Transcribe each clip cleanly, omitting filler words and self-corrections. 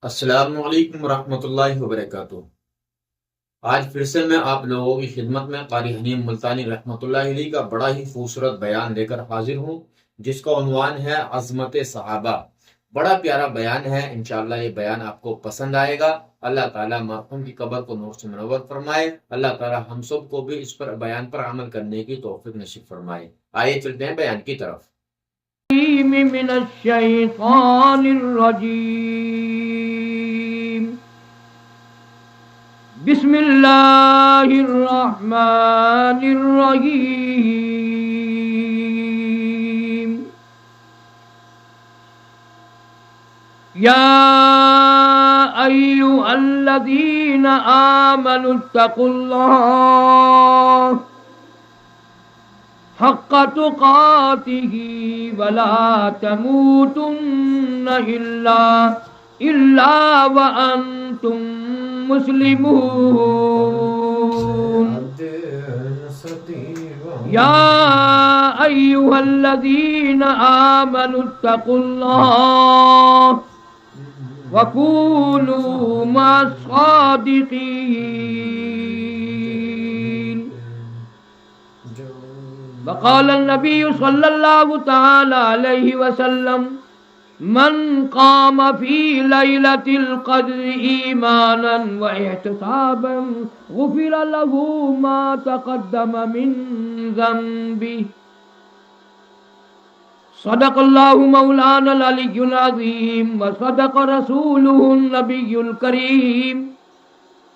السلام علیکم ورحمۃ اللہ وبرکاتہ۔ آج پھر سے میں آپ لوگوں کی خدمت میں قاری حنیم ملتانی رحمۃ اللہ علیہ کا بڑا ہی خوبصورت بیان لے کر حاضر ہوں، جس کا عنوان ہے عظمت صحابہ۔ بڑا پیارا بیان ہے، انشاءاللہ یہ بیان آپ کو پسند آئے گا۔ اللہ تعالیٰ مرحوم کی قبر کو نور سے منور فرمائے۔ اللہ تعالیٰ ہم سب کو بھی اس پر بیان پر عمل کرنے کی توفیق نصیب فرمائے۔ آئیے چلتے ہیں بیان کی طرف۔ من الشیطان الرجیم بسم اللہ الرحمن الرحیم یا ایھا الذین آمنوا اتقوا اللہ حق تقاته ولا تموتن إلا وأنتم مسلمون يا أيها الذين آمنوا اتقوا الله وكونوا مع الصادقين وقال النبي صلى الله تعالى عليه وسلم من قام في ليلة القدر إيمانا واحتسابا غفر له ما تقدم من ذنبه صدق الله مولانا العلي العظيم وصدق رسوله النبي الكريم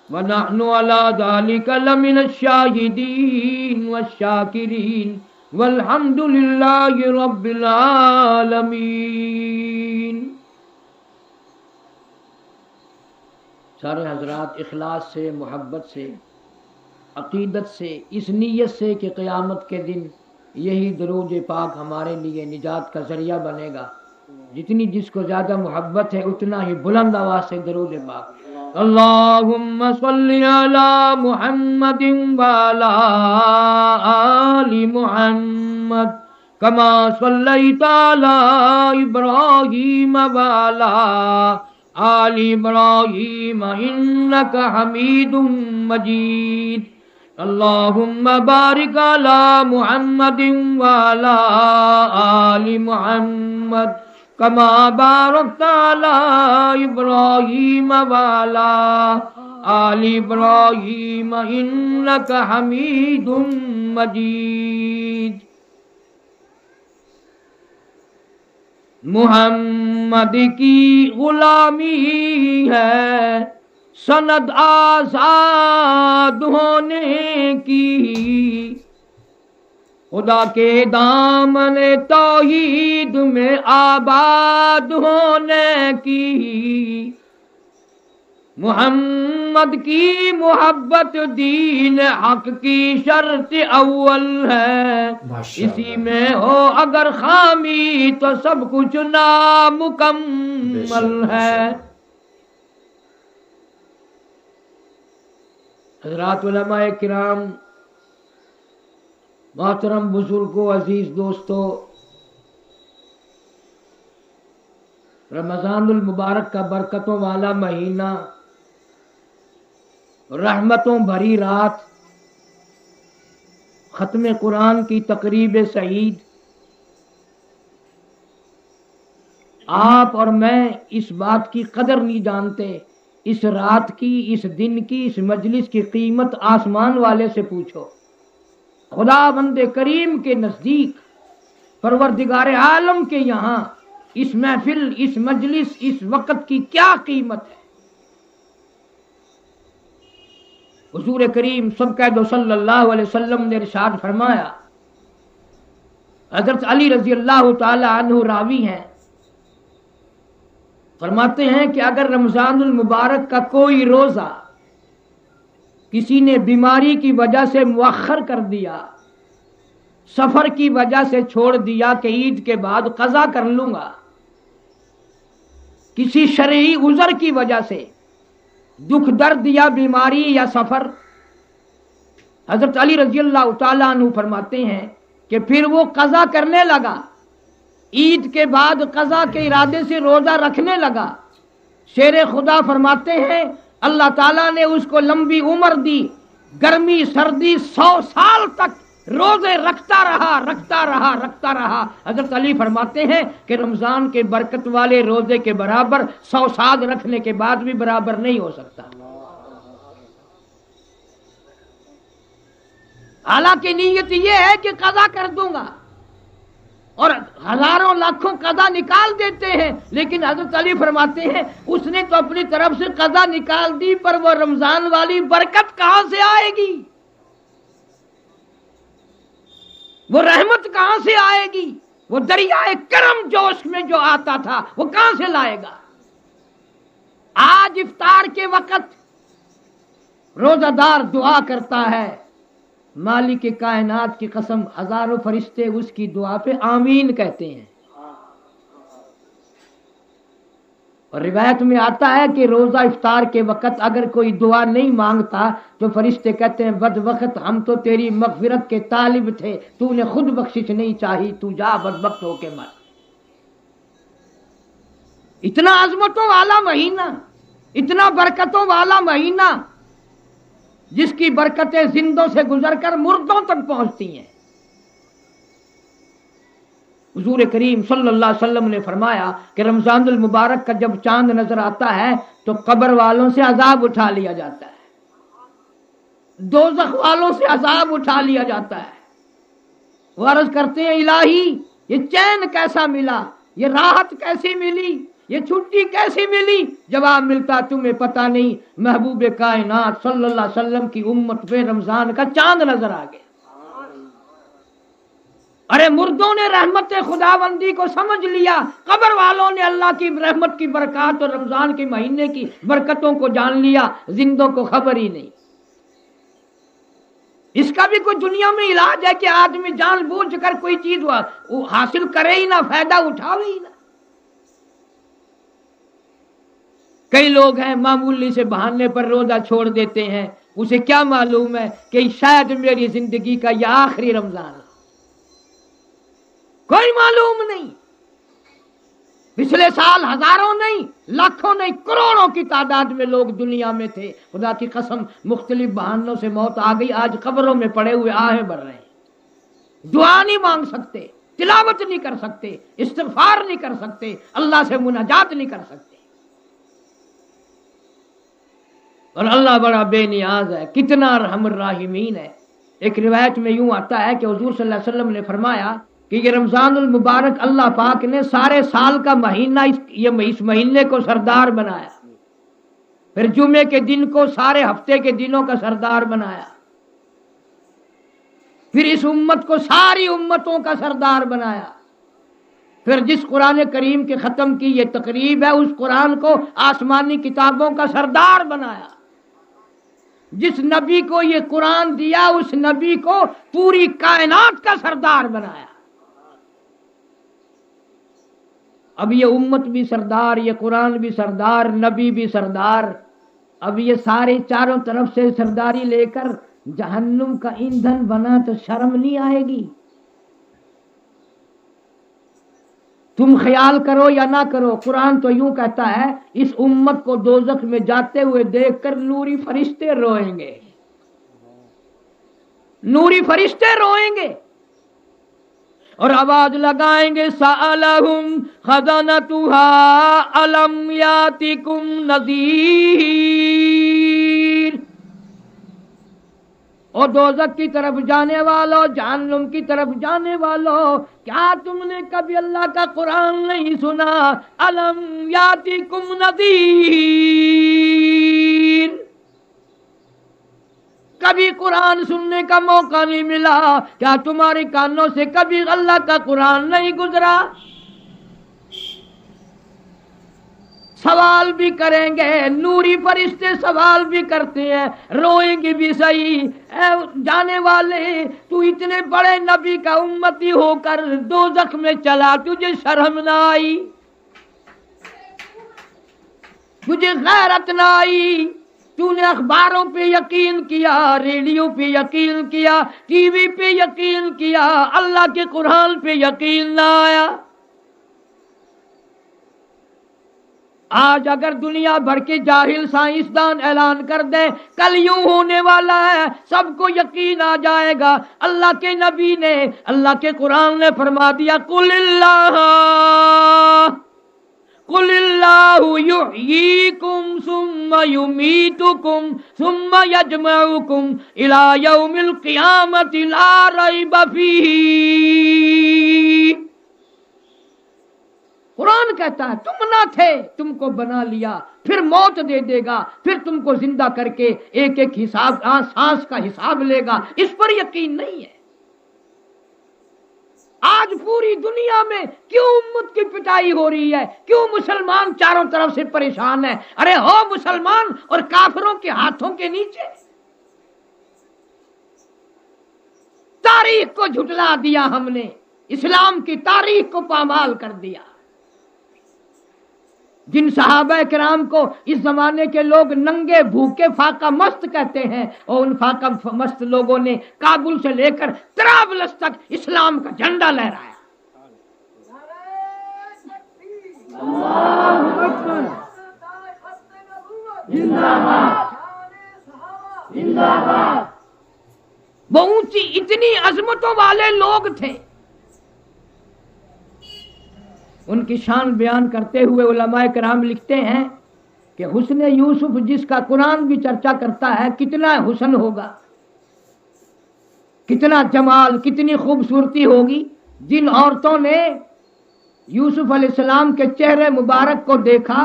ونحن على ذلك لمن الشاهدين والشاكرين والحمد لله رب العالمين۔ سارے حضرات اخلاص سے، محبت سے، عقیدت سے، اس نیت سے کہ قیامت کے دن یہی درود پاک ہمارے لیے نجات کا ذریعہ بنے گا، جتنی جس کو زیادہ محبت ہے اتنا ہی بلند آواز سے درود پاک۔ اللہم صلی علی محمد وعلی آل محمد کما صلیت علی ابراہیم وعلی آل ابراہیم انک حمید مجید۔ اللہم بارک علی محمد وعلی آل محمد کما بارکت علی ابراہیم وعلی آل ابراہیم انک حمید مجید۔ محمد کی غلامی ہے سند آزاد ہونے کی، خدا کے دامن توحید میں آباد ہونے کی۔ محمد کی محبت دین حق کی شرط اول ہے، اسی میں ہو اگر خامی تو سب کچھ نامکمل ہے۔ حضرات علماء کرام، محترم بزرگوں، عزیز دوستو، رمضان المبارک کا برکتوں والا مہینہ، رحمتوں بھری رات، ختم قرآن کی تقریب سعید، آپ اور میں اس بات کی قدر نہیں جانتے، اس رات کی، اس دن کی، اس مجلس کی قیمت آسمان والے سے پوچھو۔ خدا بند کریم کے نزدیک، پروردگار عالم کے یہاں اس محفل، اس مجلس، اس وقت کی کیا قیمت ہے؟ حضور کریم سب کہہ دو صلی اللہ علیہ وسلم نے ارشاد فرمایا، حضرت علی رضی اللہ تعالی عنہ راوی ہیں، فرماتے ہیں کہ اگر رمضان المبارک کا کوئی روزہ کسی نے بیماری کی وجہ سے مؤخر کر دیا، سفر کی وجہ سے چھوڑ دیا کہ عید کے بعد قضا کر لوں گا، کسی شرعی عذر کی وجہ سے دکھ درد یا بیماری یا سفر، حضرت علی رضی اللہ تعالیٰ عنہ فرماتے ہیں کہ پھر وہ قضا کرنے لگا، عید کے بعد قضا کے ارادے سے روزہ رکھنے لگا، شیر خدا فرماتے ہیں اللہ تعالیٰ نے اس کو لمبی عمر دی، گرمی سردی 100 سال تک روزے رکھتا رہا۔ حضرت علی فرماتے ہیں کہ رمضان کے برکت والے روزے کے برابر 100 سال رکھنے کے بعد بھی برابر نہیں ہو سکتا۔ حالانکہ نیت یہ ہے کہ قضا کر دوں گا، اور ہزاروں لاکھوں قضا نکال دیتے ہیں، لیکن حضرت علی فرماتے ہیں اس نے تو اپنی طرف سے قضا نکال دی، پر وہ رمضان والی برکت کہاں سے آئے گی؟ وہ رحمت کہاں سے آئے گی؟ وہ دریائے کرم جوش میں جو آتا تھا وہ کہاں سے لائے گا؟ آج افطار کے وقت روزہ دار دعا کرتا ہے، مالک کائنات کی قسم ہزاروں فرشتے اس کی دعا پہ آمین کہتے ہیں۔ اور روایت میں آتا ہے کہ روزہ افطار کے وقت اگر کوئی دعا نہیں مانگتا تو فرشتے کہتے ہیں بد وقت ہم تو تیری مغفرت کے طالب تھے، تو نے خود بخشش نہیں چاہی، تو جا بدبخت ہو کے مر۔ اتنا عظمتوں والا مہینہ، اتنا برکتوں والا مہینہ، جس کی برکتیں زندوں سے گزر کر مردوں تک پہنچتی ہیں۔ حضور کریم صلی اللہ علیہ وسلم نے فرمایا کہ رمضان المبارک کا جب چاند نظر آتا ہے تو قبر والوں سے عذاب اٹھا لیا جاتا ہے، دوزخ والوں سے عذاب اٹھا لیا جاتا ہے۔ وہ عرض کرتے ہیں الہی یہ چین کیسا ملا، یہ راحت کیسی ملی، یہ چھٹی کیسی ملی؟ جواب ملتا تمہیں پتہ نہیں، محبوب کائنات صلی اللہ علیہ وسلم کی امت پہ رمضان کا چاند نظر آ گیا۔ ارے مردوں نے رحمت خداوندی کو سمجھ لیا، قبر والوں نے اللہ کی رحمت کی برکات اور رمضان کے مہینے کی برکتوں کو جان لیا، زندوں کو خبر ہی نہیں۔ اس کا بھی کوئی دنیا میں علاج ہے کہ آدمی جان بوجھ کر کوئی چیز حاصل کرے ہی نہ، فائدہ اٹھاوے ہی نہ۔ کئی لوگ ہیں معمولی سے بہانے پر روزہ چھوڑ دیتے ہیں، اسے کیا معلوم ہے کہ شاید میری زندگی کا یہ آخری رمضان ہے، کوئی معلوم نہیں۔ پچھلے سال ہزاروں نہیں، لاکھوں نہیں، کروڑوں کی تعداد میں لوگ دنیا میں تھے، خدا کی قسم مختلف بہانوں سے موت آ گئی، آج قبروں میں پڑے ہوئے آہیں بھر رہے ہیں، دعا نہیں مانگ سکتے، تلاوت نہیں کر سکتے، استغفار نہیں کر سکتے، اللہ سے مناجات نہیں کر سکتے۔ اور اللہ بڑا بے نیاز ہے، کتنا ارحم الراحمین ہے۔ ایک روایت میں یوں آتا ہے کہ حضور صلی اللہ علیہ وسلم نے فرمایا کہ یہ رمضان المبارک اللہ پاک نے سارے سال کا مہینہ اس مہینے کو سردار بنایا، پھر جمعے کے دن کو سارے ہفتے کے دنوں کا سردار بنایا، پھر اس امت کو ساری امتوں کا سردار بنایا، پھر جس قرآن کریم کے ختم کی یہ تقریب ہے اس قرآن کو آسمانی کتابوں کا سردار بنایا، جس نبی کو یہ قرآن دیا اس نبی کو پوری کائنات کا سردار بنایا۔ اب یہ امت بھی سردار، یہ قرآن بھی سردار، نبی بھی سردار، اب یہ سارے چاروں طرف سے سرداری لے کر جہنم کا ایندھن بنا تو شرم نہیں آئے گی؟ تم خیال کرو یا نہ کرو، قرآن تو یوں کہتا ہے اس امت کو دوزخ میں جاتے ہوئے دیکھ کر نوری فرشتے روئیں گے، نوری فرشتے روئیں گے اور آواز لگائیں گے سألہم خزنتها الم یاتکم نذیر۔ اور دوزخ کی طرف جانے والوں، جہنم کی طرف جانے والوں، کیا تم نے کبھی اللہ کا قرآن نہیں سنا؟ الم یاتکم نذیر، کبھی قرآن سننے کا موقع نہیں ملا؟ کیا تمہارے کانوں سے کبھی اللہ کا قرآن نہیں گزرا؟ سوال بھی کریں گے، نوری فرشتے سوال بھی کرتے ہیں، روئیں گے بھی صحیح، اے جانے والے تو اتنے بڑے نبی کا امتی ہو کر دوزخ میں چلا، تجھے شرم نہ آئی؟ تجھے غیرت نہ آئی؟ تو نے اخباروں پہ یقین کیا، ریڈیو پہ یقین کیا، ٹی وی پہ یقین کیا، اللہ کے قرآن پہ یقین نہ آیا؟ آج اگر دنیا بھر کے جاہل سائنسدان اعلان کر دیں کل یوں ہونے والا ہے، سب کو یقین آ جائے گا۔ اللہ کے نبی نے، اللہ کے قرآن نے فرما دیا قل اللہ یحییکم ثم یمیتکم ثم یجمعکم الی یوم القیامۃ لا ریب فیہ۔ قرآن کہتا ہے تم نہ تھے، تم کو بنا لیا، پھر موت دے دے گا، پھر تم کو زندہ کر کے ایک ایک حساب، سانس کا حساب لے گا۔ اس پر یقین نہیں ہے۔ آج پوری دنیا میں کیوں امت کی پٹائی ہو رہی ہے؟ کیوں مسلمان چاروں طرف سے پریشان ہے؟ ارے ہو مسلمان اور کافروں کے ہاتھوں کے نیچے۔ تاریخ کو جھٹلا دیا ہم نے، اسلام کی تاریخ کو پامال کر دیا۔ جن صحابہ کرام کو اس زمانے کے لوگ ننگے بھوکے فاقہ مست کہتے ہیں، اور ان فاقہ مست لوگوں نے کابل سے لے کر طرابلس تک اسلام کا جھنڈا لہرایا۔ وہ اونچی اتنی عظمتوں والے لوگ تھے۔ ان کی شان بیان کرتے ہوئے علماء کرام لکھتے ہیں کہ حسن یوسف جس کا قرآن بھی چرچا کرتا ہے، کتنا حسن ہوگا، کتنا جمال، کتنی خوبصورتی ہوگی۔ جن عورتوں نے یوسف علیہ السلام کے چہرے مبارک کو دیکھا،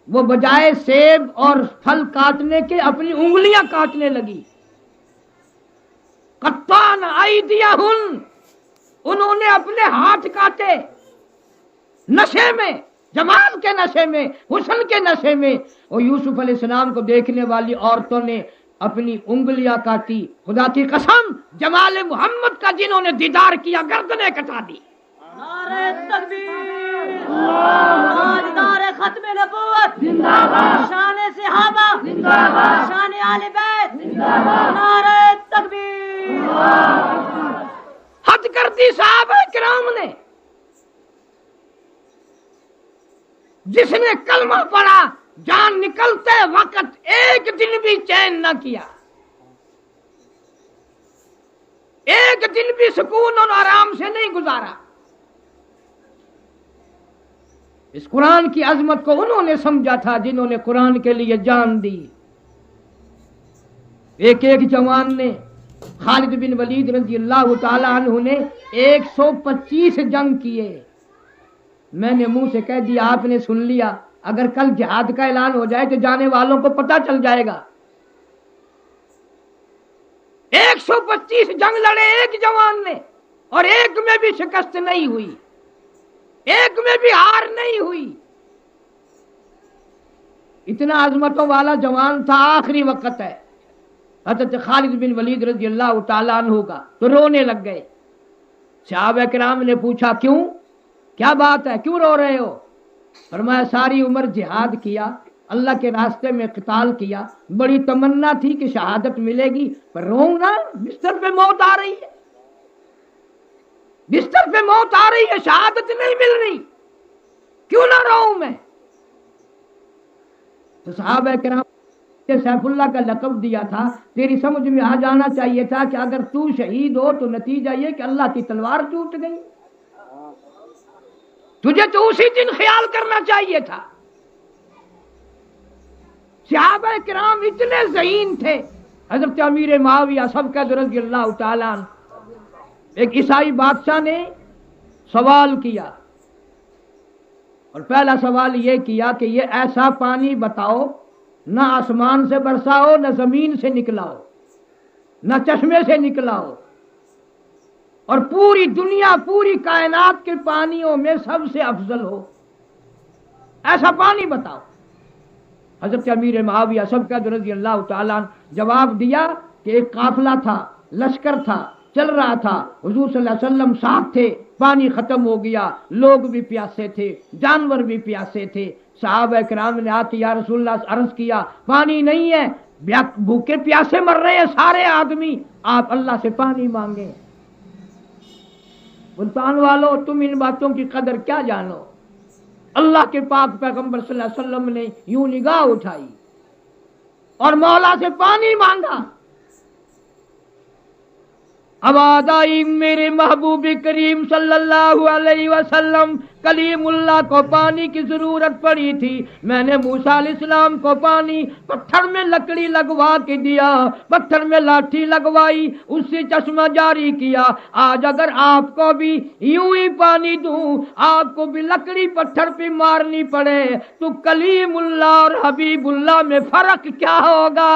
وہ بجائے سیب اور پھل کاٹنے کے اپنی انگلیاں کاٹنے لگی۔ قطعن ایدیہن، انہوں نے اپنے ہاتھ کاٹے، نشے میں، جمال کے نشے میں، حسن کے نشے میں۔ اور یوسف علیہ السلام کو دیکھنے والی عورتوں نے اپنی انگلیاں کاٹی۔ خدا کی قسم، جمال محمد کا جنہوں نے دیدار کیا گردنیں کٹا دی۔ نعرہ تکبیر، تاجدار ختم نبوت زندہ باد، شان صحابہ زندہ باد، شان آل بیت زندہ باد، نعرہ تکبیر۔ حد کر دی صحابہ کرام نے۔ جس نے کلمہ پڑھا جان نکلتے وقت ایک دن بھی چین نہ کیا، ایک دن بھی سکون اور آرام سے نہیں گزارا۔ اس قرآن کی عظمت کو انہوں نے سمجھا تھا جنہوں نے قرآن کے لیے جان دی۔ ایک ایک جوان نے، خالد بن ولید رضی اللہ تعالی عنہ نے 125 جنگ کیے۔ میں نے منہ سے کہہ دیا، آپ نے سن لیا، اگر کل جہاد کا اعلان ہو جائے تو جانے والوں کو پتہ چل جائے گا۔ 125 جنگ لڑے ایک جوان نے، اور ایک میں بھی شکست نہیں ہوئی، ایک میں بھی ہار نہیں ہوئی۔ اتنا عظمتوں والا جوان تھا۔ آخری وقت ہے حضرت خالد بن ولید رضی اللہ تعالیٰ عنہ کا، تو رونے لگ گئے۔ صحابہ کرام نے پوچھا کیوں، کیا بات ہے، کیوں رو رہے ہو؟ فرمایا ساری عمر جہاد کیا، اللہ کے راستے میں قتال کیا، بڑی تمنا تھی کہ شہادت ملے گی، پر روؤں نا، بستر پہ موت آ رہی ہے، بستر پہ موت آ رہی ہے، شہادت نہیں مل رہی، کیوں نہ روؤں میں؟ تو صحابہ کرام نے سیف اللہ کا لقب دیا تھا، تیری سمجھ میں آ جانا چاہیے تھا کہ اگر تو شہید ہو تو نتیجہ یہ کہ اللہ کی تلوار ٹوٹ گئی، تجھے تو اسی دن خیال کرنا چاہیے تھا۔ صحابہ کرام اتنے ذہین تھے۔ حضرت امیر معاویہ سب رضی اللہ تعالیٰ عنہ، ایک عیسائی بادشاہ نے سوال کیا، اور پہلا سوال یہ کیا کہ یہ ایسا پانی بتاؤ نہ آسمان سے برسا ہو، نہ زمین سے نکلا ہو، نہ چشمے سے نکلا ہو، اور پوری دنیا، پوری کائنات کے پانیوں میں سب سے افضل ہو، ایسا پانی بتاؤ۔ حضرت امیر معاویہ سب رضی اللہ تعالیٰ عنہ جواب دیا کہ ایک قافلہ تھا، لشکر تھا، چل رہا تھا، حضور صلی اللہ علیہ وسلم ساتھ تھے، پانی ختم ہو گیا، لوگ بھی پیاسے تھے، جانور بھی پیاسے تھے۔ صحابہ کرام نے آ کے یا رسول اللہ عرض کیا، پانی نہیں ہے، بھوکے پیاسے مر رہے ہیں سارے آدمی، آپ اللہ سے پانی مانگیں۔ ملتان والو، تم ان باتوں کی قدر کیا جانو؟ اللہ کے پاک پیغمبر صلی اللہ علیہ وسلم نے یوں نگاہ اٹھائی اور مولا سے پانی مانگا. آواز آئی میرے محبوب کریم صلی اللہ علیہ وسلم کلیم اللہ کو پانی کی ضرورت پڑی تھی. میں نے موسیٰ علیہ السلام کو پانی پتھر میں لکڑی لگوا کے دیا, پتھر میں لاٹھی لگوائی, اس سے چشمہ جاری کیا. آج اگر آپ کو بھی یوں ہی پانی دوں, آپ کو بھی لکڑی پتھر پہ مارنی پڑے, تو کلیم اللہ اور حبیب اللہ میں فرق کیا ہوگا؟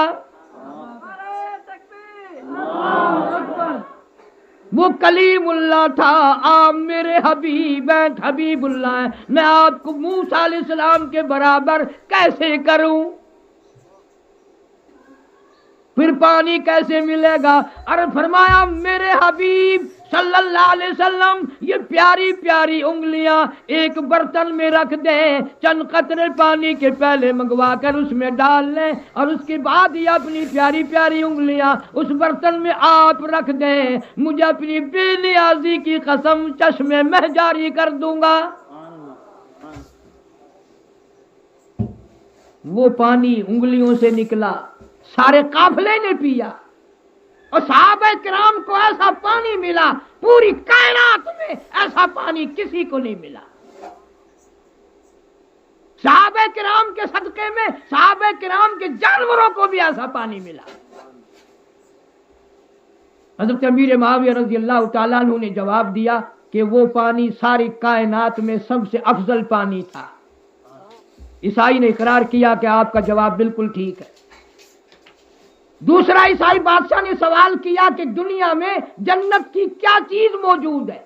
وہ کلیم اللہ تھا, آپ میرے حبیب ہیں, حبیب اللہ ہیں. میں آپ کو موسیٰ علیہ السلام کے برابر کیسے کروں؟ پھر پانی کیسے ملے گا؟ اور فرمایا میرے حبیب صلی اللہ علیہ وسلم یہ پیاری پیاری انگلیاں ایک برتن میں رکھ دیں, چند قطرے پانی کے پہلے منگوا کر اس میں ڈال لیں, اور اس کے بعد یہ اپنی پیاری پیاری انگلیاں اس برتن میں آپ رکھ دیں. مجھے اپنی بے نیازی کی قسم چشمے میں جاری کر دوں گا. وہ پانی انگلیوں سے نکلا, سارے قافلے نے پیا, اور صحابہ کرام کو ایسا پانی ملا, پوری کائنات میں ایسا پانی کسی کو نہیں ملا. صحابہ کرام کے صدقے میں صحابہ کرام کے جانوروں کو بھی ایسا پانی ملا. حضرت امیر معاویہ رضی اللہ تعالیٰ عنہ نے جواب دیا کہ وہ پانی ساری کائنات میں سب سے افضل پانی تھا. عیسائی نے اقرار کیا کہ آپ کا جواب بالکل ٹھیک ہے. دوسرا عیسائی بادشاہ نے سوال کیا کہ دنیا میں جنت کی کیا چیز موجود ہے؟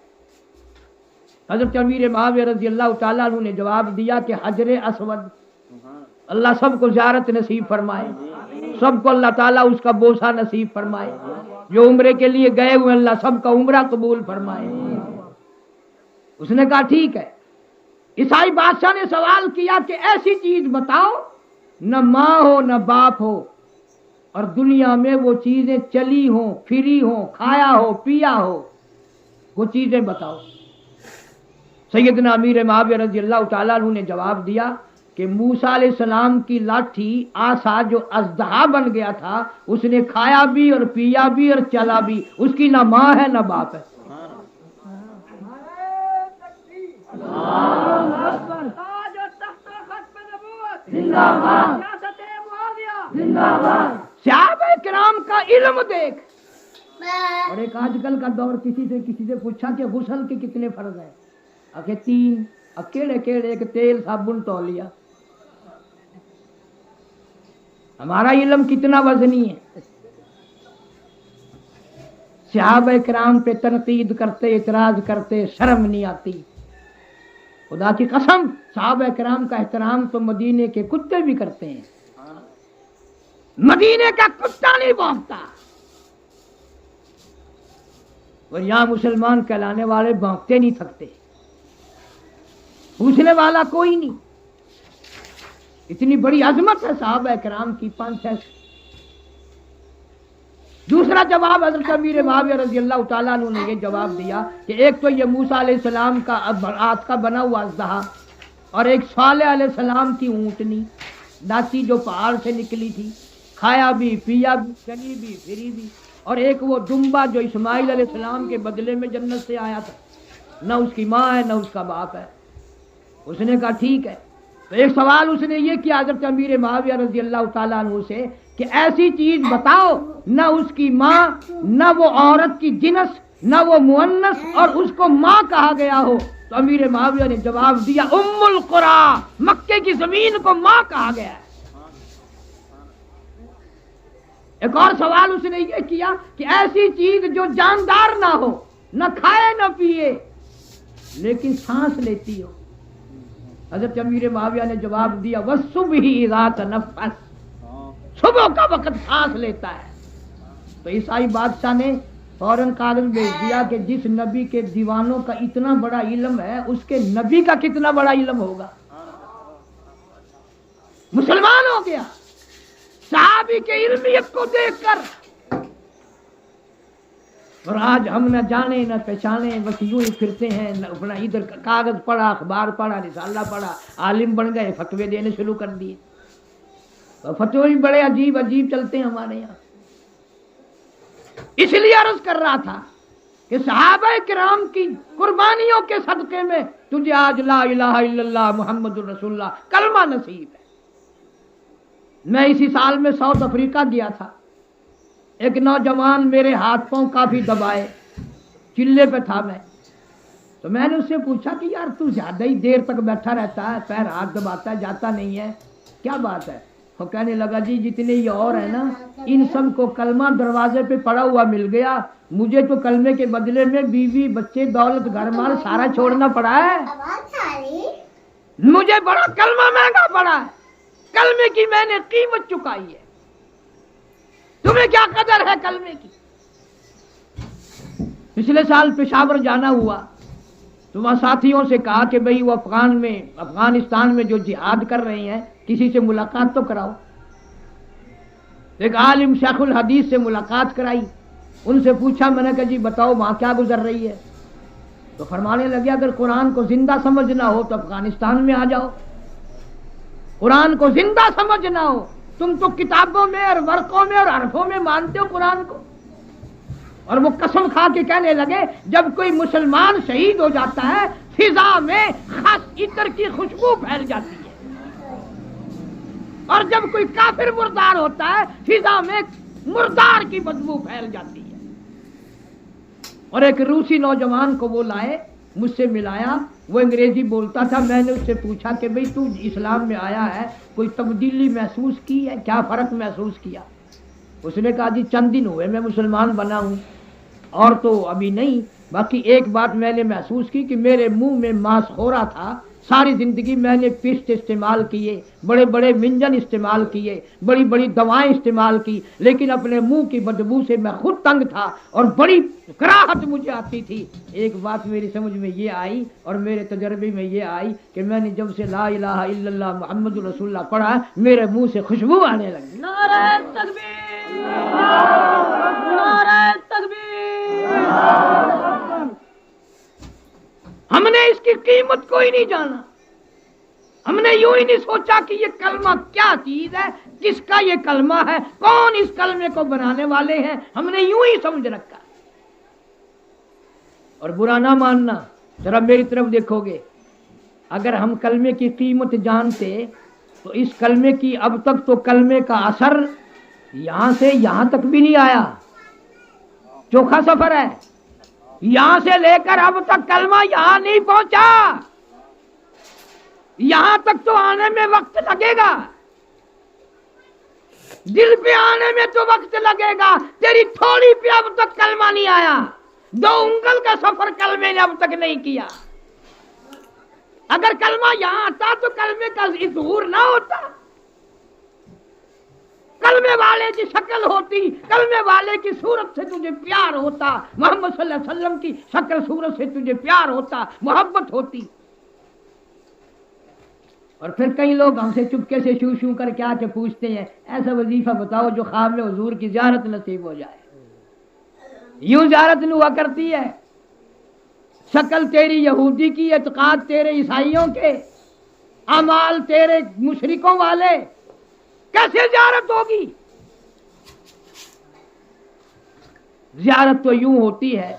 حضرت امیر معاویہ رضی اللہ تعالیٰ عنہ نے جواب دیا کہ حجر اسود. اللہ سب کو زیارت نصیب فرمائے, سب کو اللہ تعالیٰ اس کا بوسہ نصیب فرمائے. جو عمرے کے لیے گئے ہوئے اللہ سب کا عمرہ قبول فرمائے. اس نے کہا ٹھیک ہے. عیسائی بادشاہ نے سوال کیا کہ ایسی چیز بتاؤ نہ ماں ہو نہ باپ ہو, اور دنیا میں وہ چیزیں چلی ہوں, پھری ہوں, کھایا ہو, پیا ہو, وہ چیزیں بتاؤ. سیدنا امیر معاویہ رضی اللہ تعالیٰ عنہ نے جواب دیا کہ موسیٰ علیہ السلام کی لاٹھی آسا جو اژدہا بن گیا تھا, اس نے کھایا بھی اور پیا بھی اور چلا بھی, اس کی نہ ماں ہے نہ باپ ہے. صحابہ کرام کا علم دیکھ. اور ایک آج کل کا دور, کسی سے پوچھا کہ غسل کے کتنے فرض ہیں, کہ 3. اکیڑے کیڑے ایک تیل صابن تولیہ. ہمارا علم کتنا وزنی ہے. صحابہ کرام پہ تنقید کرتے, اعتراض کرتے, شرم نہیں آتی. خدا کی قسم صحابہ کرام کا احترام تو مدینے کے کتے بھی کرتے ہیں. مدینے کا کتا نہیں بھونکتا, اور یہاں مسلمان کہلانے والے بھونکتے نہیں تھکتے. پوچھنے والا کوئی نہیں. اتنی بڑی عظمت ہے صحابہ کرام کی. 5-6. دوسرا جواب حضرت امیر معاویہ رضی اللہ تعالیٰ عنہ نے یہ جواب دیا کہ ایک تو یہ موسیٰ علیہ السلام کا ہاتھ کا بنا ہوا اژدہا, اور ایک صالح علیہ السلام کی اونٹنی داتی جو پہاڑ سے نکلی تھی, کھایا بھی پیا بھی, چلی بھی پھری بھی, اور ایک وہ ڈمبا جو اسماعیل علیہ السلام کے بدلے میں جنت سے آیا تھا, نہ اس کی ماں ہے نہ اس کا باپ ہے. اس نے کہا ٹھیک ہے. تو ایک سوال اس نے یہ کیا حضرت امیر معاویہ رضی اللہ تعالیٰ عنہ سے کہ ایسی چیز بتاؤ نہ اس کی ماں, نہ وہ عورت کی جنس, نہ وہ مؤنث, اور اس کو ماں کہا گیا ہو. تو امیر معاویہ نے جواب دیا ام القریٰ, مکے کی زمین کو ماں کہا گیا ہے. ایک اور سوال اس نے یہ کیا کہ ایسی چیز جو جاندار نہ ہو, نہ کھائے نہ پیے, لیکن سانس لیتی ہو. حضرت امیر معاویہ نے جواب دیا وَالصُّبْحِ اِذَا تَنَفَّسَ, صبح کا وقت سانس لیتا ہے. تو عیسائی بادشاہ نے فوراً کاغذ بھیج دیا کہ جس نبی کے دیوانوں کا اتنا بڑا علم ہے, اس کے نبی کا کتنا بڑا علم ہوگا. مسلمان ہو گیا صحابی کے علمیت کو دیکھ کر. اور آج ہم نہ جانے نہ پہچانے، بس یوں ہی پھرتے ہیں، اپنا ادھر کاغذ پڑھا، اخبار پڑھا، رسالہ پڑھا، عالم بن گئے، فتوے دینے شروع کر دیے. فتوے بھی بڑے عجیب عجیب چلتے ہیں ہمارے یہاں. اس لیے عرض کر رہا تھا کہ صحابہ کرام کی قربانیوں کے صدقے میں تجھے آج لا الہ الا اللہ محمد الرسول اللہ کلمہ نصیب ہے. میں اسی سال میں ساؤتھ افریقہ گیا تھا. ایک نوجوان میرے ہاتھ پاؤں کافی دبائے، چلے پہ تھا میں، تو میں نے اس سے پوچھا کہ یار تو زیادہ ہی دیر تک بیٹھا رہتا ہے، پیر ہاتھ دباتا ہے، جاتا نہیں ہے، کیا بات ہے؟ وہ کہنے لگا جی جتنے یہ اور ہیں نا ان سب کو کلمہ دروازے پہ پڑا ہوا مل گیا، مجھے تو کلمے کے بدلے میں بیوی بچے دولت گھر مال سارا چھوڑنا پڑا ہے، مجھے بڑا کلمہ مہنگا پڑا ہے، کلمے کی میں نے قیمت چکائی ہے. تمہیں کیا قدر ہے کلمے کی؟ پچھلے سال پشاور جانا ہوا تو وہاں ساتھیوں سے کہا کہ بھئی وہ افغانستان میں جو جہاد کر رہے ہیں کسی سے ملاقات تو کراؤ. ایک عالم شیخ الحدیث سے ملاقات کرائی، ان سے پوچھا، میں نے کہا جی بتاؤ وہاں کیا گزر رہی ہے؟ تو فرمانے لگے اگر قرآن کو زندہ سمجھنا ہو تو افغانستان میں آ جاؤ، قرآن کو زندہ سمجھنا ہو، تم تو کتابوں میں اور ورقوں میں اور حرفوں میں مانتے ہو قرآن کو. اور وہ قسم کھا کے کہنے لگے جب کوئی مسلمان شہید ہو جاتا ہے فضا میں خاص عطر کی خوشبو پھیل جاتی ہے، اور جب کوئی کافر مردار ہوتا ہے فضا میں مردار کی بدبو پھیل جاتی ہے. اور ایک روسی نوجوان کو وہ لائے، مجھ سے ملایا، وہ انگریزی بولتا تھا. میں نے اس سے پوچھا کہ بھئی تو اسلام میں آیا ہے، کوئی تبدیلی محسوس کی ہے، کیا فرق محسوس کیا؟ اس نے کہا جی چند دن ہوئے میں مسلمان بنا ہوں، اور تو ابھی نہیں، باقی ایک بات میں نے محسوس کی کہ میرے منہ میں ماس خورا تھا، ساری زندگی میں نے پسٹ استعمال کیے، بڑے بڑے منجن استعمال کیے، بڑی بڑی دوائیں استعمال کی، لیکن اپنے منہ کی بدبو سے میں خود تنگ تھا اور بڑی کراہت مجھے آتی تھی. ایک بات میری سمجھ میں یہ آئی اور میرے تجربے میں یہ آئی کہ میں نے جب سے لا الہ الا اللہ محمد رسول اللہ پڑھا میرے منہ سے خوشبو آنے لگی. نعرہ تکبیر، نعرہ تکبیر. ہم نے اس کی قیمت کوئی نہیں جانا، ہم نے یوں ہی نہیں سوچا کہ یہ کلمہ کیا چیز ہے، کس کا یہ کلمہ ہے، کون اس کلمے کو بنانے والے ہیں، ہم نے یوں ہی سمجھ رکھا. اور برا نہ ماننا، ذرا میری طرف دیکھو گے، اگر ہم کلمے کی قیمت جانتے تو اس کلمے کی اب تک تو کلمے کا اثر یہاں سے یہاں تک بھی نہیں آیا، چوکھا سفر ہے، یہاں سے لے کر اب تک کلمہ یہاں نہیں پہنچا، یہاں تک تو آنے میں وقت لگے گا، دل پہ آنے میں تو وقت لگے گا، تیری تھوڑی پہ اب تک کلمہ نہیں آیا، 2 انگل کا سفر کلمے نے اب تک نہیں کیا. اگر کلمہ یہاں آتا تو کلمے کا ظہور نہ ہوتا، کلمے والے کی شکل ہوتی، کلمے والے کی صورت سے تجھے پیار ہوتا، محمد صلی اللہ علیہ وسلم کی شکل صورت سے تجھے پیار ہوتا، محبت ہوتی. اور پھر کئی لوگ ہم سے چپکے سے شو شو کر کیا کے پوچھتے ہیں ایسا وظیفہ بتاؤ جو خواب میں حضور کی زیارت نصیب ہو جائے. یوں زیارت نہیں ہوا کرتی ہے، شکل تیری یہودی کی، اعتقاد تیرے عیسائیوں کے، اعمال تیرے مشرکوں والے، کیسے زیارت ہوگی؟ زیارت تو یوں ہوتی ہے.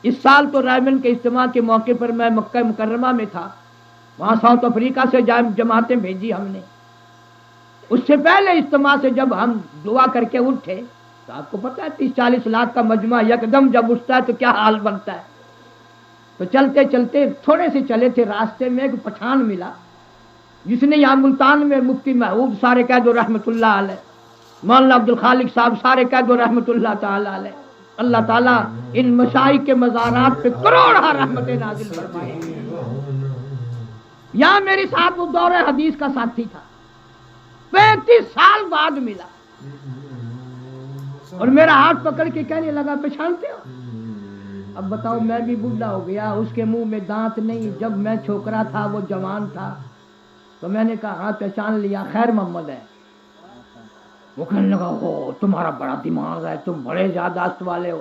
اس سال تو رائمن کے اجتماع کے موقع پر میں مکہ مکرمہ میں تھا، وہاں ساؤتھ افریقہ سے جماعتیں بھیجی ہم نے. اس سے پہلے اجتماع سے جب ہم دعا کر کے اٹھے تو آپ کو پتہ ہے 30-40 لاکھ کا مجمع یکدم جب اٹھتا ہے تو کیا حال بنتا ہے. تو چلتے چلتے تھوڑے سے چلے تھے، راستے میں ایک پٹھان ملا جس نے یہاں ملتان میں مفتی محمود سارے قید رحمۃ اللہ علیہ، مولانا عبد الخالق صاحب سارے قید رحمۃ اللہ تعالی علیہ، اللہ تعالیٰ ان مشائخ کے مزارات پہ کروڑہ رحمت نازل فرمائے. یہاں میرے ساتھ وہ دور حدیث کا ساتھی تھا، 35 سال بعد ملا اور میرا ہاتھ پکڑ کے کہنے لگا پہچانتے ہو؟ اب بتاؤ میں بھی بوڑھا ہو گیا، اس کے منہ میں دانت نہیں، جب میں چھوکرا تھا وہ جوان تھا. تو میں نے کہا ہاں پہچان لیا، خیر محمد ہے. وہ کہنے لگا ہو تمہارا بڑا دماغ ہے، تم بڑے یاداشت والے ہو.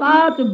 7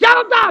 14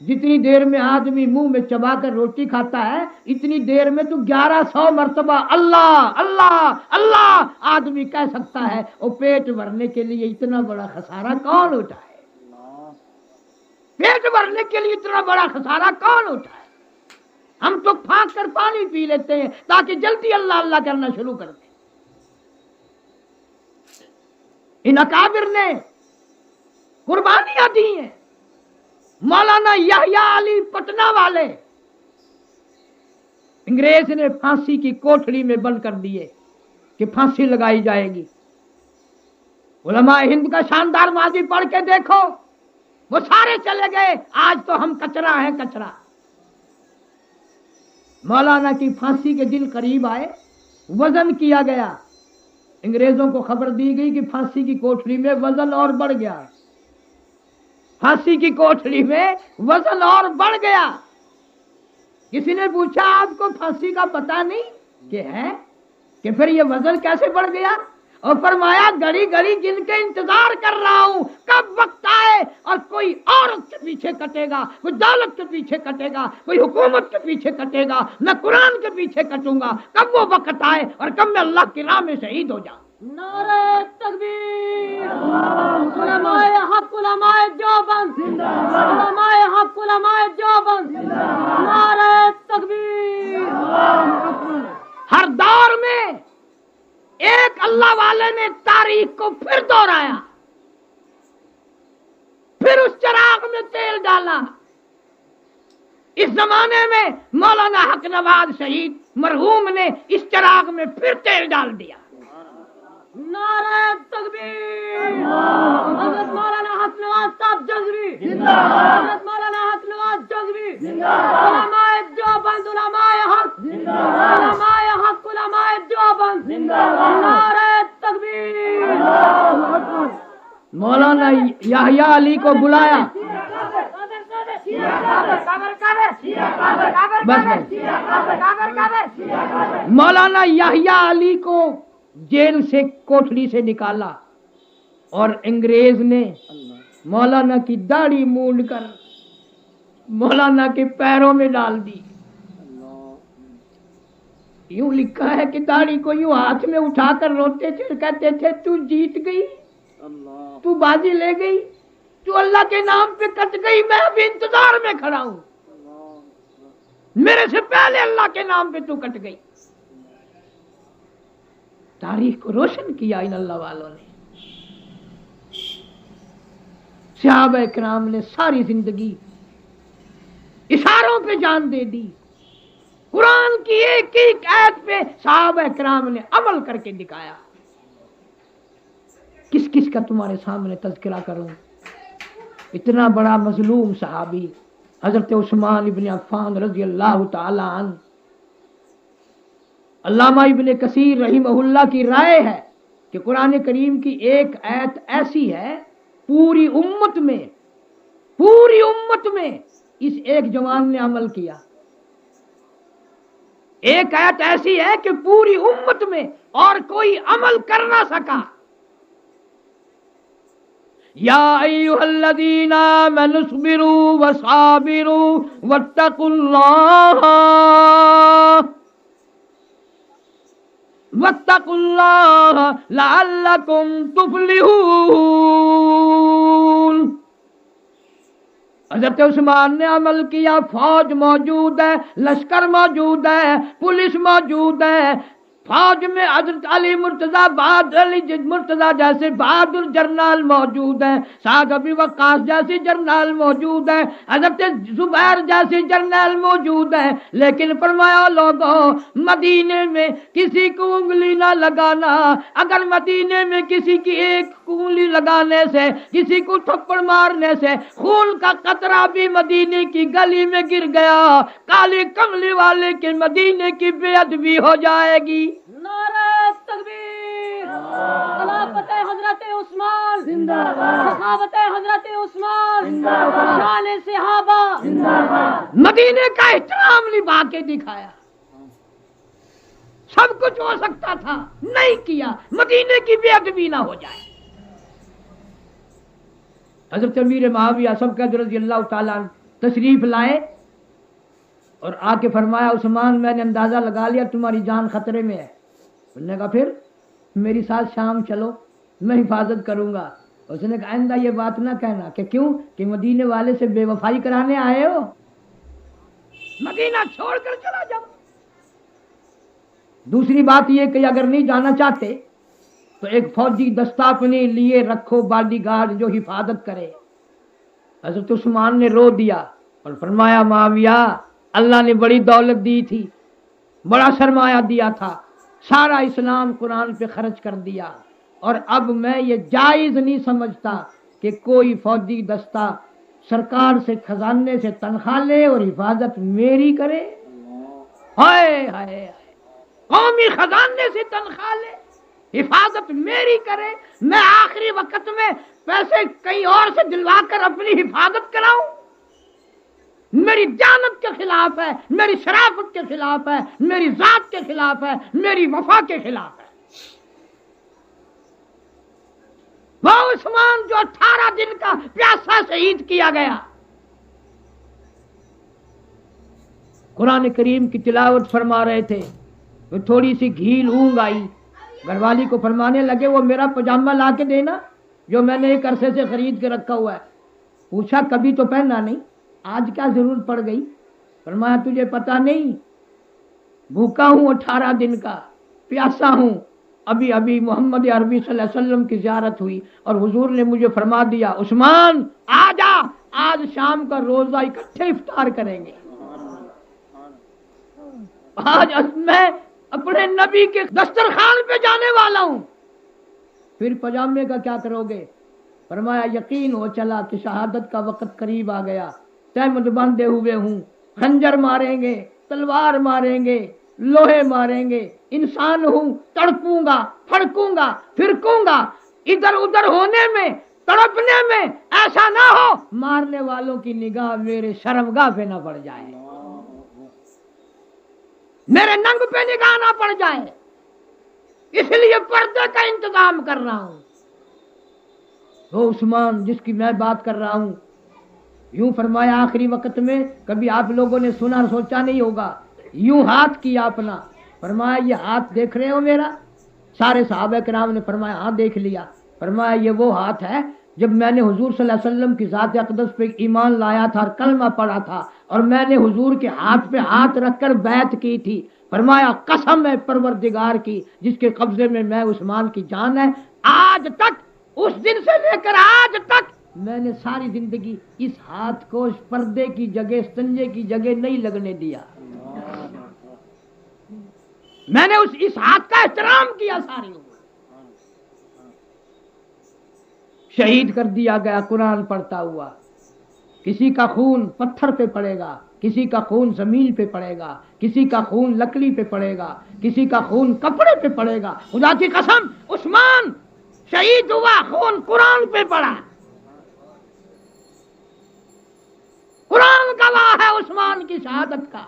جتنی دیر میں آدمی منہ میں چبا کر روٹی کھاتا ہے اتنی دیر میں تو 1100 مرتبہ اللہ اللہ اللہ آدمی کہہ سکتا ہے، اور پیٹ بھرنے کے لیے اتنا بڑا خسارہ کون اٹھائے؟ پیٹ بھرنے کے لیے اتنا بڑا خسارہ کون اٹھائے؟ ہم تو پھانک کر پانی پی لیتے ہیں تاکہ جلدی اللہ اللہ کرنا شروع کر دیں۔ ان اکابر نے قربانیاں دی ہیں۔ مولانا یحییٰ علی پٹنہ والے انگریز نے پھانسی کی کوٹھڑی میں بند کر دیے کہ پھانسی لگائی جائے گی۔ علماء ہند کا شاندار ماضی پڑھ کے دیکھو، وہ سارے چلے گئے، آج تو ہم کچرا ہیں کچرا۔ مولانا کی پھانسی کے دن قریب آئے، وزن کیا گیا، انگریزوں کو خبر دی گئی کہ پھانسی کی کوٹھڑی میں وزن اور بڑھ گیا، پھانسی کی کوٹھڑی میں وزن اور بڑھ گیا۔ کسی نے پوچھا آپ کو پھانسی کا پتہ نہیں کہ ہے کہ پھر یہ وزن کیسے بڑھ گیا؟ اور فرمایا گھڑی گھڑی جن کے انتظار کر رہا ہوں کب وقت آئے اور کوئی عورت کے پیچھے کٹے گا، کوئی دولت کے پیچھے کٹے گا، کوئی حکومت کے پیچھے کٹے گا، میں قرآن کے پیچھے کٹوں گا، کب وہ وقت آئے اور کب میں اللہ کی راہ میں شہید ہو جاؤں۔ نعرہ تکبیر، علماء حق علماء دیوبند، علماء حق علماء دیوبند، نعرہ تکبیر۔ ہر دور میں ایک اللہ والے نے تاریخ کو پھر دوہرایا، پھر اس چراغ میں تیل ڈالا۔ اس زمانے میں مولانا حق نواز شہید مرحوم نے اس چراغ میں پھر تیل ڈال دیا۔ نعرہ تکبیر، حضرت مولانا حق نواز صاحب جزوی، حضرت مولانا حق نواز جزوی، علماء دیوبند، علماء حق، علماء حق علماء دیوبند، نعرہ تکبیر۔ مولانا یحییٰ علی کو بلایا، مولانا یحییٰ علی کو جیل سے کوٹھڑی سے نکالا اور انگریز نے مولانا کی داڑھی مونڈ کر مولانا کے پیروں میں ڈال دی۔ یوں لکھا ہے کہ داڑھی کو یوں ہاتھ میں اٹھا کر روتے تھے، کہتے تھے تو جیت گئی، تو بازی لے گئی، تو اللہ کے نام پہ کٹ گئی، میں ابھی انتظار میں کھڑا ہوں، میرے سے پہلے اللہ کے نام پہ تو کٹ گئی۔ تاریخ کو روشن کیا ان اللہ والوں نے۔ صحابہ کرام نے ساری زندگی اشاروں پہ جان دے دی، قرآن کی ایک ایک آیت پہ صحابہ کرام نے عمل کر کے دکھایا۔ کس کس کا تمہارے سامنے تذکرہ کروں؟ اتنا بڑا مظلوم صحابی حضرت عثمان ابن عفان رضی اللہ تعالی عنہ۔ علامہ ابن کثیر رحمہ اللہ کی رائے ہے کہ قرآن کریم کی ایک آیت ایسی ہے پوری امت میں اس ایک جوان نے عمل کیا، ایک آیت ایسی ہے کہ پوری امت میں اور کوئی عمل کر نہ سکا۔ یا ایھا الذین آمنوا اصبروا وصابروا واتقوا اللہ لعلکم تفلحون۔ حضرت عثمان نے عمل کیا، فوج موجود ہے، لشکر موجود ہے، پولیس موجود ہے، فوج میں حضرت علی مرتضیٰ جیسے بہادر جرنیل موجود ہیں، سعد ابی وقاص جیسے جرنیل موجود ہیں، حضرت زبیر جیسے جرنیل موجود ہیں، لیکن فرمایا لوگوں مدینے میں کسی کو انگلی نہ لگانا، اگر مدینے میں کسی کی ایک انگلی لگانے سے، کسی کو تھپڑ مارنے سے خون کا قطرہ بھی مدینے کی گلی میں گر گیا، کالی کملی والے کے مدینے کی بے ادبی ہو جائے گی۔ نعرہ تکبیر، خلافت حضرت عثمان زندہ باد، سخاوت حضرت عثمان زندہ باد، شان صحابہ زندہ باد۔ مدینے کا احترام نبھا کے دکھایا، سب کچھ ہو سکتا تھا نہیں کیا، مدینے کی بے ادبی نہ ہو جائے۔ حضرت امیر معاویہ سب کا رضی اللہ تعالیٰ عنہ تشریف لائے اور آ کے فرمایا عثمان میں نے اندازہ لگا لیا تمہاری جان خطرے میں ہے. انہوں نے کہا پھر میری ساتھ شام چلو میں حفاظت کروں گا. اس نے کہا آئندہ یہ بات نہ کہنا کہ کیوں کہ مدینے والے سے بے وفائی کرانے آئے ہو, مدینہ چھوڑ کر چلا جاؤ. دوسری بات یہ کہ اگر نہیں جانا چاہتے تو ایک فوجی دستہ اپنے لیے رکھو, باڈی گارڈ جو حفاظت کرے. حضرت عثمان نے رو دیا اور فرمایا معاویہ اللہ نے بڑی دولت دی تھی, بڑا سرمایہ دیا تھا, سارا اسلام قرآن پہ خرچ کر دیا, اور اب میں یہ جائز نہیں سمجھتا کہ کوئی فوجی دستہ سرکار سے خزانے سے تنخواہ لے اور حفاظت میری کرے. ہائے ہائے, قومی خزانے سے تنخواہ لے, حفاظت میری کرے, میں آخری وقت میں پیسے کہیں اور سے دلوا کر اپنی حفاظت کراؤں. میری جانت کے خلاف ہے, میری شرافت کے خلاف ہے, میری ذات کے خلاف ہے, میری وفا کے خلاف ہے. وہ عثمان جو 18 دن کا پیاسا شہید کیا گیا. قرآن کریم کی تلاوت فرما رہے تھے, وہ تھوڑی سی گھیل اونگ آئی, گھر والی کو فرمانے لگے وہ میرا پجامہ لا کے دینا جو میں نے ایک عرصے سے خرید کے رکھا ہوا ہے. پوچھا کبھی تو پہنا نہیں, آج کیا ضرورت پڑ گئی؟ فرمایا تجھے پتا نہیں, بھوکا ہوں 18 دن کا, پیاسا ہوں. ابھی ابھی محمد عربی صلی اللہ علیہ وسلم کی زیارت ہوئی اور حضور نے مجھے فرما دیا عثمان آ جا, آج شام کا روزہ اکٹھے افطار کریں گے. آج میں اپنے نبی کے دسترخوان پہ جانے والا ہوں. پھر پجامے کا کیا کرو گے؟ فرمایا یقین ہو چلا کہ شہادت کا وقت قریب آ گیا, تہمت باندھے ہوئے ہوں, خنجر ماریں گے, تلوار ماریں گے, لوہے ماریں گے, انسان ہوں, تڑپوں گا, پھڑکوں گا, پھرکوں گا, ادھر ادھر ہونے میں, تڑپنے میں ایسا نہ ہو مارنے والوں کی نگاہ میرے شرمگاہ پہ نہ پڑ جائے, میرے ننگ پہ نگاہ نہ پڑ جائے, اس لیے پردے کا انتظام کر رہا ہوں. وہ عثمان جس کی میں بات کر رہا ہوں, یوں فرمایا آخری وقت میں, کبھی آپ لوگوں نے سنا اور سوچا نہیں ہوگا, یوں ہاتھ کیا اپنا, فرمایا یہ ہاتھ دیکھ رہے ہو میرا؟ سارے صحابہ کرام نے فرمایا ہاں دیکھ لیا. فرمایا یہ وہ ہاتھ ہے جب میں نے حضور صلی اللہ علیہ وسلم کی ذات اقدس پہ ایمان لایا تھا اور کلمہ پڑھا تھا, اور میں نے حضور کے ہاتھ پہ ہاتھ رکھ کر بیعت کی تھی. فرمایا قسم ہے پروردگار کی جس کے قبضے میں عثمان کی جان ہے, آج تک, اس دن سے لے کر آج تک میں نے ساری زندگی اس ہاتھ کو اس پردے کی جگہ, استنجے کی جگہ نہیں لگنے دیا. میں نے اس ہاتھ کا احترام کیا ساری عمر. شہید کر دیا گیا قرآن پڑھتا ہوا. کسی کا خون پتھر پہ پڑے گا, کسی کا خون زمین پہ پڑے گا, کسی کا خون لکڑی پہ پڑے گا, کسی کا خون کپڑے پہ پڑے گا. خدا کی قسم عثمان شہید ہوا, خون قرآن پہ پڑا. قرآن گواہ ہے عثمان کی شہادت کا.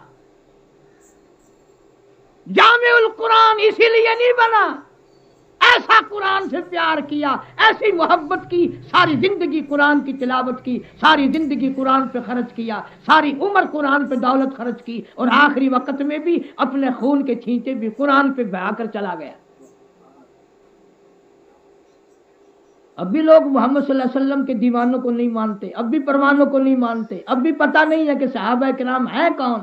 جامع القرآن اسی لیے نہیں بنا, ایسا قرآن سے پیار کیا, ایسی محبت کی, ساری زندگی قرآن کی تلاوت کی, ساری زندگی قرآن پہ خرچ کیا, ساری عمر قرآن پہ دولت خرچ کی, اور آخری وقت میں بھی اپنے خون کے چھینٹے بھی قرآن پہ بہا کر چلا گیا. اب بھی لوگ محمد صلی اللہ علیہ وسلم کے دیوانوں کو نہیں مانتے, اب بھی پروانوں کو نہیں مانتے, اب بھی پتہ نہیں ہے کہ صحابہ کرام ہیں کون.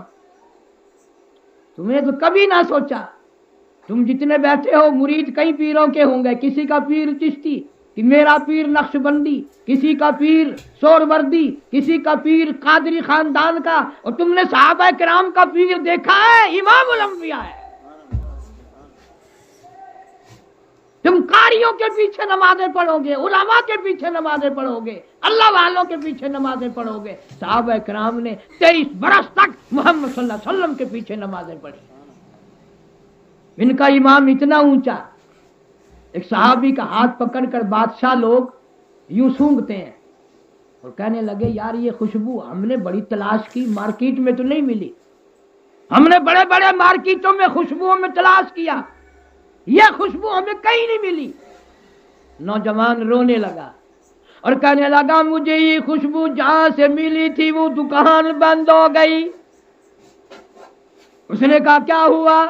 تم نے تو کبھی نہ سوچا, تم جتنے بیٹھے ہو مرید کئی پیروں کے ہوں گے, کسی کا پیر چشتی, کہ میرا پیر نقش بندی, کسی کا پیر سوروردی, کسی کا پیر قادری خاندان کا, اور تم نے صحابہ کرام کا پیر دیکھا ہے؟ امام الانبیاء ہے. تم قاریوں کے پیچھے نمازیں پڑھو گے, علماء کے پیچھے نمازیں پڑھو گے, اللہ والوں کے پیچھے نمازیں پڑھو گے. صحابہ کرام نے 23 برس تک محمد صلی اللہ علیہ وسلم کے پیچھے نمازیں پڑھی. ان کا امام اتنا اونچا, ایک صحابی کا ہاتھ پکڑ کر بادشاہ لوگ یوں سونگتے ہیں اور کہنے لگے یار یہ خوشبو ہم نے بڑی تلاش کی, مارکیٹ میں تو نہیں ملی, ہم نے بڑے بڑے مارکیٹوں میں خوشبوؤں میں تلاش کیا, یہ خوشبو ہمیں کہیں نہیں ملی. نوجوان رونے لگا, اور کہنے لگا مجھے یہ خوشبو جہاں سے ملی تھی وہ دکان بند ہو گئی۔ اس نے کہا کیا ہوا؟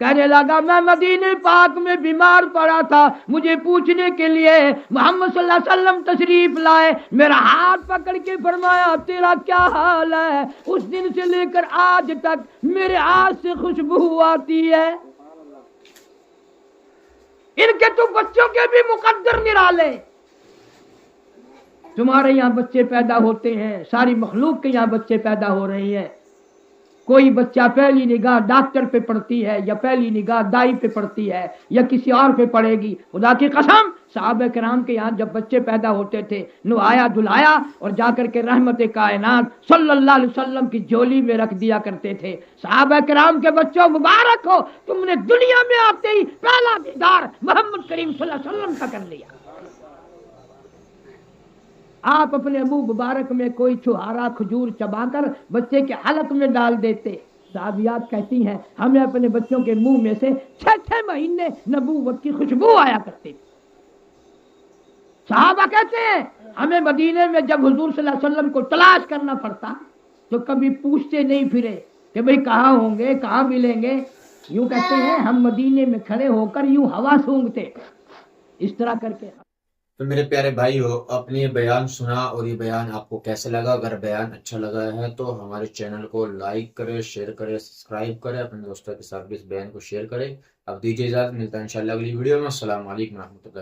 کہنے لگا میں مدینے پاک میں بیمار پڑا تھا، مجھے پوچھنے کے لیے محمد صلی اللہ علیہ وسلم تشریف لائے، میرا ہاتھ پکڑ کے فرمایا تیرا کیا حال ہے؟ اس دن سے لے کر آج تک میرے ہاتھ سے خوشبو آتی ہے۔ ان کے تو بچوں کے بھی مقدر نرالے۔ تمہارے یہاں بچے پیدا ہوتے ہیں، ساری مخلوق کے یہاں بچے پیدا ہو رہے ہیں، کوئی بچہ پہلی نگاہ ڈاکٹر پہ پڑتی ہے یا پہلی نگاہ دائی پہ پڑتی ہے یا کسی اور پہ پڑے گی۔ خدا کی قسم صحابہ کرام کے یہاں جب بچے پیدا ہوتے تھے نہایا دھلایا اور جا کر کے رحمت کائنات صلی اللہ علیہ وسلم کی جھولی میں رکھ دیا کرتے تھے۔ صحابہ کرام کے بچوں مبارک ہو، تم نے دنیا میں آتے ہی پہلا دیدار محمد کریم صلی اللہ علیہ وسلم کا کر لیا۔ آپ اپنے منہ مبارک میں کوئی چھہارا کھجور چبا کر بچے کے حلق میں ڈال دیتے۔ صحابیات کہتی ہیں ہمیں اپنے بچوں کے منہ میں سے 6 مہینے نبوت کی خوشبو آیا کرتی تھی۔ صحابہ کہتے ہیں ہمیں مدینے میں جب حضور صلی اللہ علیہ وسلم کو تلاش کرنا پڑتا تو کبھی پوچھتے نہیں پھرے کہ بھئی کہاں ہوں گے، کہاں ملیں گے، یوں کہتے ہیں ہم مدینے میں کھڑے ہو کر یوں ہوا سونگتے، اس طرح کر کے۔ تو میرے پیارے بھائیو، آپ نے یہ بیان سنا اور یہ بیان آپ کو کیسے لگا؟ اگر بیان اچھا لگا ہے تو ہمارے چینل کو لائک کرے، شیئر کرے، سبسکرائب کرے، اپنے دوستوں کے ساتھ بھی اس بیان کو شیئر کرے۔ اب دیجیے اجازت، ملتا ہے انشاءاللہ اگلی ویڈیو میں۔ السلام علیکم ورحمۃ اللہ۔